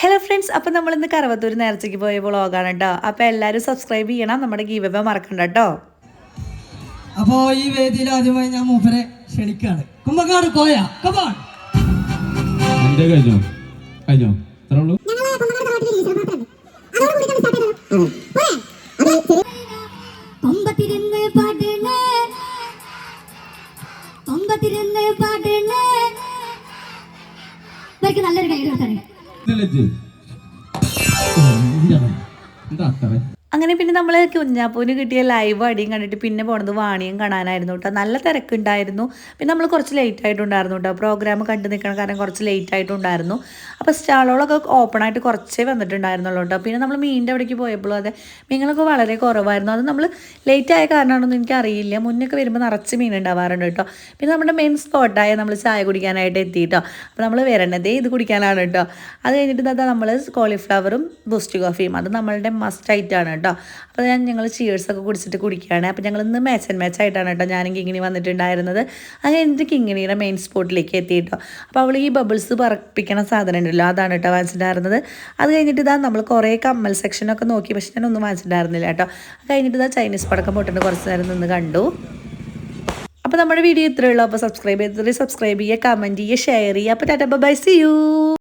Hello friends, അപ്പോൾ നമ്മളിന്ന് കറുവത്തൂർ നേർച്ചയ്ക്ക് പോയ വ്ളോഗാണ് കേട്ടോ. അപ്പോൾ എല്ലാവരും സബ്സ്ക്രൈബ് ചെയ്യണം, നമ്മുടെ ഗീവ് അവേ മറക്കണ്ട കേട്ടോ. അപ്പോൾ ഈ വേദിയിൽ ആദ്യമായി ഞാൻ മൂപ്പരെ ക്ഷണിക്കാണ്. കുമ്പക്കാട് കോയ കമാൺ. എന്റെ കഴിഞ്ഞോ ഇത്രേ ഉള്ളൂ. നല്ലൊരു കൈ എന്താ അത്ര അങ്ങനെ പിന്നെ നമ്മൾ കുഞ്ഞാപ്പൂവിന് കിട്ടിയ ലൈവ് അടിയും കണ്ടിട്ട് പിന്നെ പോണത് വാണിയും കാണാനായിരുന്നു കേട്ടോ. നല്ല തിരക്കുണ്ടായിരുന്നു. പിന്നെ നമ്മൾ കുറച്ച് ലേറ്റ് ആയിട്ടുണ്ടായിരുന്നു കേട്ടോ. പ്രോഗ്രാം കണ്ടു നിൽക്കണം, കാരണം കുറച്ച് ലേറ്റ് ആയിട്ടുണ്ടായിരുന്നു. അപ്പോൾ സ്റ്റാളുകളൊക്കെ ഓപ്പൺ ആയിട്ട് കുറച്ചേ വന്നിട്ടുണ്ടായിരുന്നുള്ളൂ കേട്ടോ. പിന്നെ നമ്മൾ മീനിൻ്റെ അവിടേക്ക് പോയപ്പോഴും അതെ, മീനുകളൊക്കെ വളരെ കുറവായിരുന്നു. അത് നമ്മൾ ലേറ്റ് ആയ കാരണമാണെന്ന് എനിക്കറിയില്ല. മുന്നൊക്കെ വരുമ്പോൾ നിറച്ച് മീൻ ഉണ്ടാവാറുണ്ട് കേട്ടോ. പിന്നെ നമ്മുടെ മെയിൻ സ്പോട്ടായ നമ്മൾ ചായ കുടിക്കാനായിട്ട് എത്തി കേട്ടോ. അപ്പോൾ നമ്മൾ വരണതേ ഇത് കുടിക്കാനാണ് കേട്ടോ. അത് കഴിഞ്ഞിട്ട് എന്താ നമ്മൾ കോളിഫ്ലവറും ബൂസ്റ്റ് കോഫിയും, അത് നമ്മളുടെ മസ്റ്റ് ആയിട്ടാണ് കേട്ടോ. അപ്പോൾ ഞങ്ങൾ ചിയേഴ്സൊക്കെ കുടിച്ചിട്ട് കുടിക്കുകയാണ്. അപ്പോൾ ഞങ്ങൾ ഇന്ന് മാച്ച് ആയിട്ടാണ് കേട്ടോ ഞാനും കിങ്ങിണി വന്നിട്ടുണ്ടായിരുന്നത്. അത് കഴിഞ്ഞിട്ട് കിങ്ങിണിയുടെ മെയിൻ സ്പോട്ടിലേക്ക് എത്തി കേട്ടോ. അപ്പോൾ അവൾ ഈ ബബിൾസ് പറപ്പിക്കണ സാധനം ഉണ്ടല്ലോ, അതാണ് കേട്ടോ വാങ്ങിച്ചിട്ടുണ്ടായിരുന്നത്. അത് കഴിഞ്ഞിട്ട് ഇതാ നമ്മൾ കുറേ കമ്മൽ സെക്ഷനൊക്കെ നോക്കി, പക്ഷെ ഞാനൊന്നും വാങ്ങിച്ചിട്ടുണ്ടായിരുന്നില്ല കേട്ടോ. അത് കഴിഞ്ഞിട്ട് ഇതാ ചൈനീസ് പടക്കം പൊട്ടിട്ട് കുറച്ച് നേരം നിന്ന് കണ്ടു. അപ്പോൾ നമ്മുടെ വീഡിയോ ഇത്രയേ ഉള്ളൂ. അപ്പോൾ സബ്സ്ക്രൈബ് ചെയ്യുക, കമൻറ്റ് ചെയ്യുക, ഷെയർ ചെയ്യുക. അപ്പോൾ ടാറ്റാ ബൈ, സീ യു.